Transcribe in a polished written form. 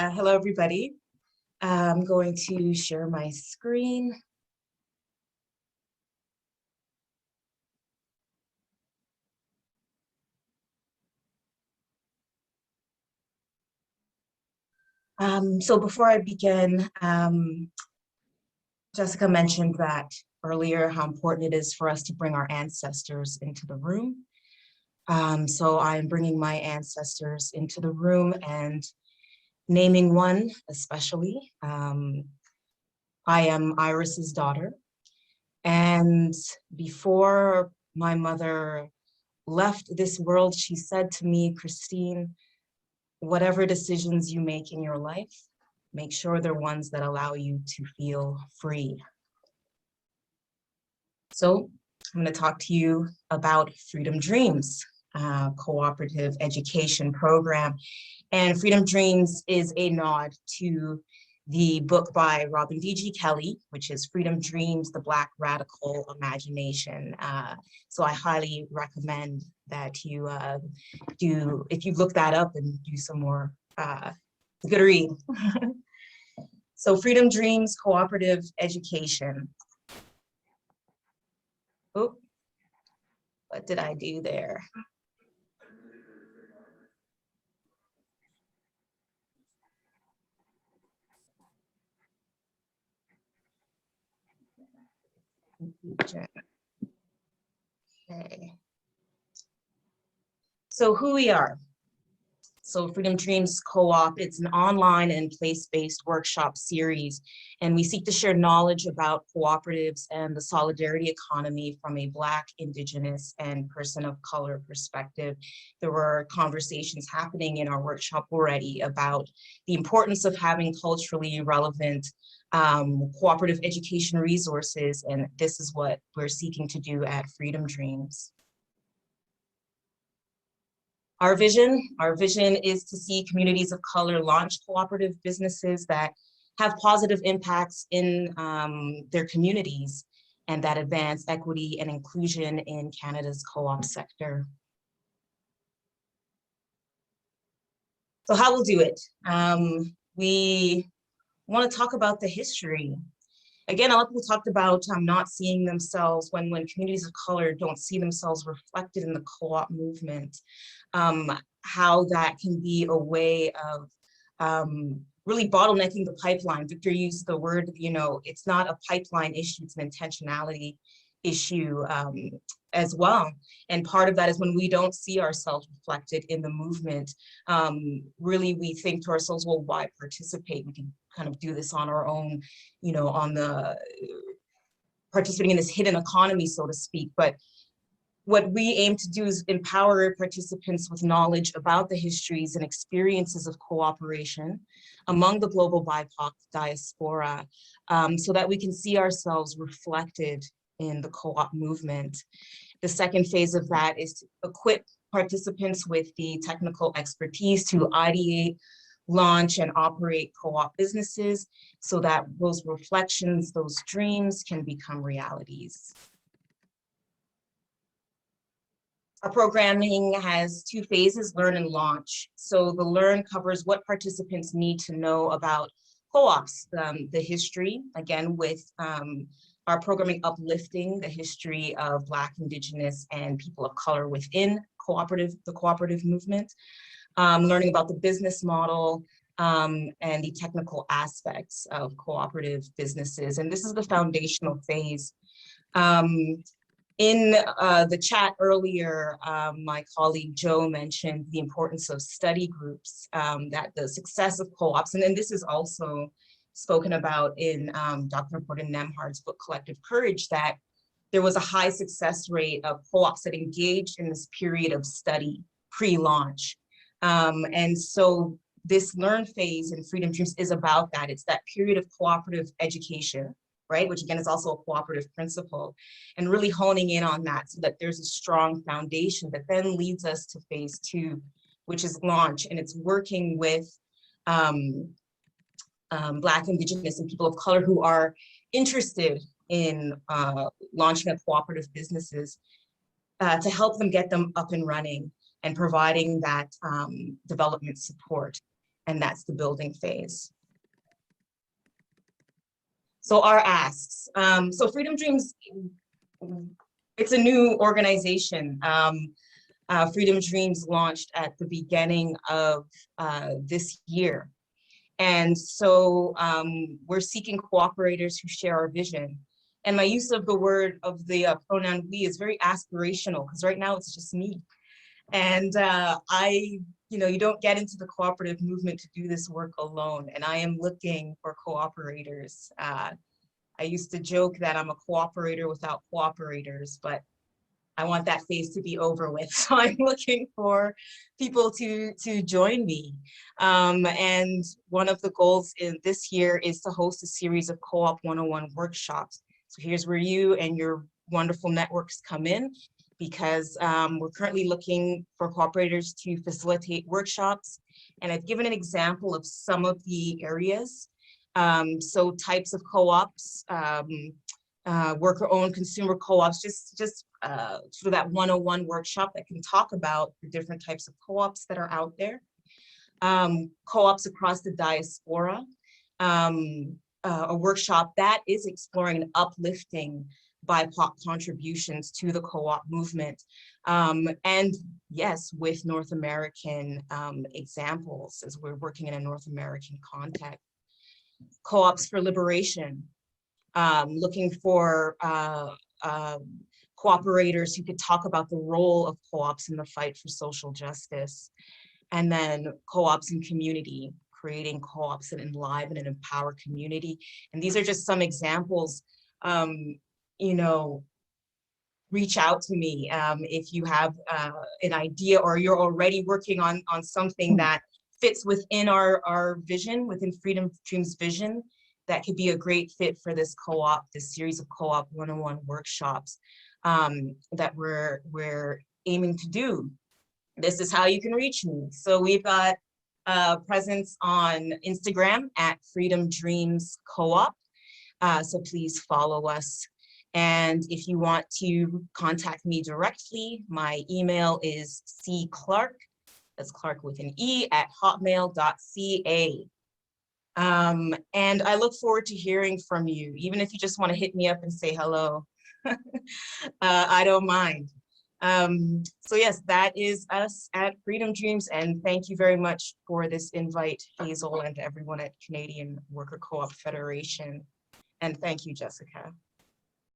Hello, everybody. I'm going to share my screen. So before I begin, Jessica mentioned that earlier how important it is for us to bring our ancestors into the room. So I'm bringing my ancestors into the room and naming one especially. I am Iris's daughter. And before my mother left this world, she said to me, Christine, whatever decisions you make in your life, make sure they're ones that allow you to feel free. So I'm going to talk to you about Freedom Dreams, cooperative education program. And Freedom Dreams is a nod to the book by Robin D.G. Kelley, which is Freedom Dreams, the Black Radical Imagination. So I highly recommend that you if you look that up and do some more, it's a good read. So Freedom Dreams, cooperative education. Oh, what did I do there? Okay. So who we are. So Freedom Dreams Co-op, it's an online and place-based workshop series, and we seek to share knowledge about cooperatives and the solidarity economy from a Black, Indigenous, and person of color perspective. There were conversations happening in our workshop already about the importance of having culturally relevant cooperative education resources, and this is what we're seeking to do at Freedom Dreams. Our vision is to see communities of color launch cooperative businesses that have positive impacts in their communities and that advance equity and inclusion in Canada's co-op sector. So how we'll do it? We want to talk about the history. Again, a lot of people talked about not seeing themselves when communities of color don't see themselves reflected in the co-op movement, how that can be a way of really bottlenecking the pipeline. Victor used the word, it's not a pipeline issue, it's an intentionality issue as well. And part of that is when we don't see ourselves reflected in the movement, really we think to ourselves, well, why participate? We can kind of do this on our own, on the participating in this hidden economy, so to speak. But what we aim to do is empower participants with knowledge about the histories and experiences of cooperation among the global BIPOC diaspora, so that we can see ourselves reflected in the co-op movement. The second phase of that is to equip participants with the technical expertise to ideate, launch, and operate co-op businesses so that those reflections, those dreams can become realities. Our programming has two phases, learn and launch. So the learn covers what participants need to know about co-ops, the history, again, with our programming uplifting the history of Black, Indigenous, and people of color within the cooperative movement, learning about the business model and the technical aspects of cooperative businesses. And this is the foundational phase. In the chat earlier, my colleague Joe mentioned the importance of study groups, that the success of co-ops, and then this is also spoken about in Dr. Gordon Nemhard's book, Collective Courage, that there was a high success rate of co-ops that engaged in this period of study pre-launch. And so this learn phase in Freedom Dreams is about that. It's that period of cooperative education, right? Which again is also a cooperative principle, and really honing in on that so that there's a strong foundation that then leads us to phase two, which is launch. And it's working with Black, Indigenous, and people of color who are interested in launching a cooperative businesses to help them get them up and running and providing that development support. and that's the building phase. So our asks. So Freedom Dreams, it's a new organization. Freedom Dreams launched at the beginning of this year. And so we're seeking cooperators who share our vision. And my use of the word of the pronoun we is very aspirational, because right now it's just me. And you don't get into the cooperative movement to do this work alone. And I am looking for cooperators. I used to joke that I'm a cooperator without cooperators, but I want that phase to be over with. So I'm looking for people to join me. And one of the goals in this year is to host a series of Co-op 101 workshops. So here's where you and your wonderful networks come in, because we're currently looking for cooperators to facilitate workshops. And I've given an example of some of the areas. So types of co-ops, worker-owned consumer co-ops, just sort of that 101 workshop that can talk about the different types of co-ops that are out there. Co-ops across the diaspora, a workshop that is exploring and uplifting BIPOC contributions to the co-op movement. And yes, with North American examples, as we're working in a North American context. Co-ops for liberation, looking for cooperators who could talk about the role of co-ops in the fight for social justice. And then co-ops in community, creating co-ops that enliven and empower community. And these are just some examples. Reach out to me if you have an idea, or you're already working on something that fits within our vision, within Freedom Dreams vision, that could be a great fit for this co-op, this series of Co-op 101 workshops that we're aiming to do. This is how you can reach me. So we've got a presence on Instagram at Freedom Dreams Co-op. So please follow us. And if you want to contact me directly, my email is cclarke, that's Clarke with an E, at hotmail.ca. And I look forward to hearing from you, even if you just want to hit me up and say hello. I don't mind. So yes, that is us at Freedom Dreams, and thank you very much for this invite, Hazel, and everyone at Canadian Worker Co-op Federation. And thank you, Jessica.